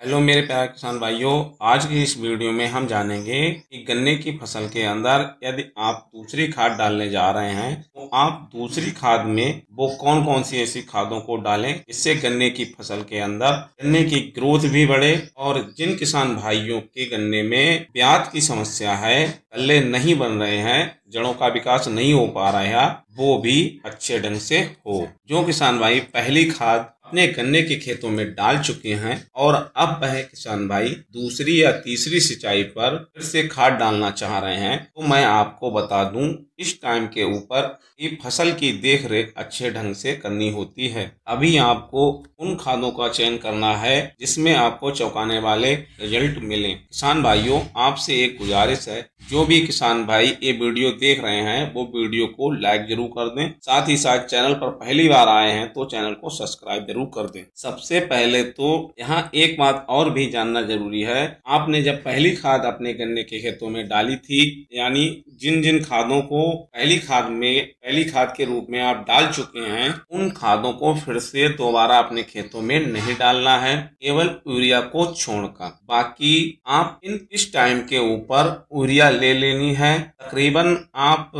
Hello मेरे प्यारे किसान भाइयों, आज की इस वीडियो में हम जानेंगे कि गन्ने की फसल के अंदर यदि आप दूसरी खाद डालने जा रहे हैं तो आप दूसरी खाद में वो कौन कौन सी ऐसी खादों को डालें जिससे गन्ने की फसल के अंदर गन्ने की ग्रोथ भी बढ़े और जिन किसान भाइयों के गन्ने में ब्याज की समस्या है, कल्ले नहीं बन रहे हैं, जड़ों का विकास नहीं हो पा रहा है, वो भी अच्छे ढंग से हो। जो किसान भाई पहली खाद अपने गन्ने के खेतों में डाल चुके हैं और अब वह किसान भाई दूसरी या तीसरी सिंचाई पर फिर से खाद डालना चाह रहे हैं, तो मैं आपको बता दूं इस टाइम के ऊपर कि फसल की देख रेख अच्छे ढंग से करनी होती है। अभी आपको उन खादों का चयन करना है जिसमें आपको चौंकाने वाले रिजल्ट मिले। किसान भाइयों, आपसे एक गुजारिश है, जो भी किसान भाई ये वीडियो देख रहे हैं वो वीडियो को लाइक जरूर कर दें, साथ ही साथ चैनल पर पहली बार आए हैं तो चैनल को सब्सक्राइब जरूर कर दें। सबसे पहले तो यहाँ एक बात और भी जानना जरूरी है, आपने जब पहली खाद अपने गन्ने के खेतों में डाली थी, यानी जिन जिन खादों को पहली खाद के रूप में आप डाल चुके हैं, उन खादों को फिर से दोबारा अपने खेतों में नहीं डालना है, केवल यूरिया को छोड़कर। बाकी आप इस टाइम के ऊपर यूरिया ले लेनी है, तकरीबन आप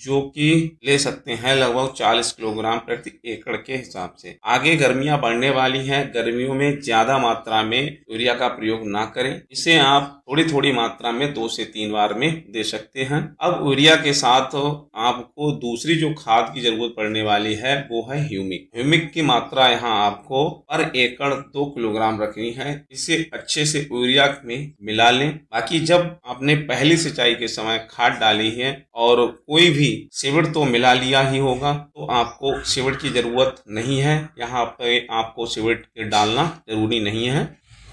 जो कि ले सकते हैं लगभग 40 किलोग्राम प्रति एकड़ के हिसाब से। आगे गर्मियां बढ़ने वाली हैं, गर्मियों में ज्यादा मात्रा में यूरिया का प्रयोग ना करें, इसे आप थोड़ी थोड़ी मात्रा में 2 से 3 बार में दे सकते हैं। अब यूरिया के साथ आपको दूसरी जो खाद की जरूरत पड़ने वाली है वो है ह्यूमिक। ह्यूमिक की मात्रा यहाँ आपको पर एकड़ 2 किलोग्राम रखनी है, इसे अच्छे से यूरिया में मिला लें। बाकी जब आपने पहली सिंचाई के समय खाद डाली है और कोई भी सीविड तो मिला लिया ही होगा, तो आपको सीविड की जरूरत नहीं है, यहाँ पे आपको सीविड डालना जरूरी नहीं है,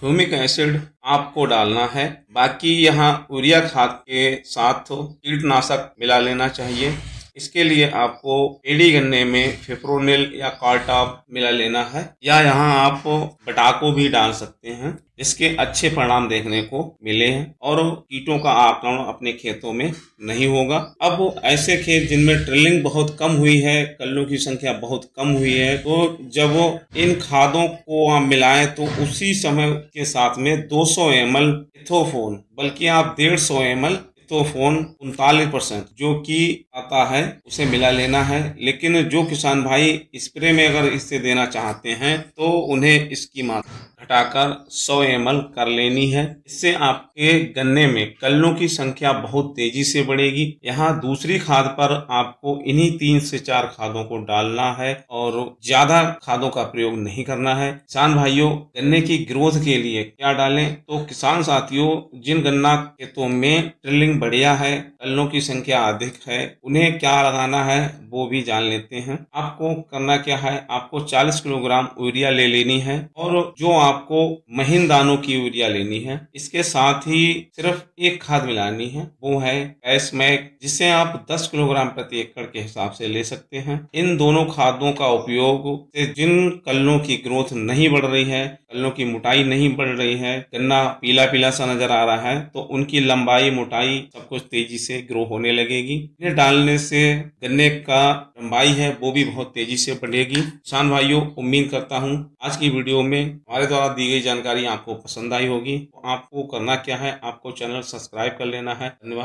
ह्यूमिक एसिड आपको डालना है। बाकी यहाँ यूरिया खाद के साथ कीटनाशक मिला लेना चाहिए। इसके लिए आपको एडी गन्ने में फिप्रोनिल या कार्टाप मिला लेना है, या यहाँ आप बटाको भी डाल सकते हैं, इसके अच्छे परिणाम देखने को मिले हैं और कीटों का आक्रमण अपने खेतों में नहीं होगा। अब ऐसे खेत जिनमें ट्रिलिंग बहुत कम हुई है, कल्लों की संख्या बहुत कम हुई है, तो जब इन खादों को आप मिलाएं तो उसी समय के साथ में 200 ml इथोफोन, बल्कि आप 150 ml तो फोन 39% जो कि आता है उसे मिला लेना है। लेकिन जो किसान भाई स्प्रे में अगर इससे देना चाहते हैं तो उन्हें इसकी मात्रा घटाकर 100 ml कर लेनी है। इससे आपके गन्ने में कल्लों की संख्या बहुत तेजी से बढ़ेगी। यहाँ दूसरी खाद पर आपको इन्हीं 3 से 4 खादों को डालना है और ज्यादा खादों का प्रयोग नहीं करना है। किसान भाइयों, गन्ने की ग्रोथ के लिए क्या डालें, तो किसान साथियों, जिन गन्ना खेतों में ट्रिलिंग बढ़िया है, कल्लों की संख्या अधिक है, उन्हें क्या लगाना है वो भी जान लेते हैं। आपको करना क्या है, आपको 40 किलोग्राम यूरिया ले लेनी है और जो आपको महीन दानों की यूरिया लेनी है, इसके साथ ही सिर्फ एक खाद मिलानी है, वो है कैशमैक, जिसे आप 10 किलोग्राम प्रति एकड़ के हिसाब से ले सकते हैं। इन दोनों खादों का उपयोग से जिन कल्लों की ग्रोथ नहीं बढ़ रही है, कल्लों की मोटाई नहीं बढ़ रही है, गन्ना पीला पीला सा नजर आ रहा है, तो उनकी लंबाई मोटाई सब कुछ तेजी से ग्रो होने लगेगी। इन्हें डालने से गन्ने का लंबाई है वो भी बहुत तेजी से बढ़ेगी। किसान भाइयों, उम्मीद करता हूँ आज की वीडियो में हमारे द्वारा दी गई जानकारी आपको पसंद आई होगी। तो आपको करना क्या है, आपको चैनल सब्सक्राइब कर लेना है। धन्यवाद।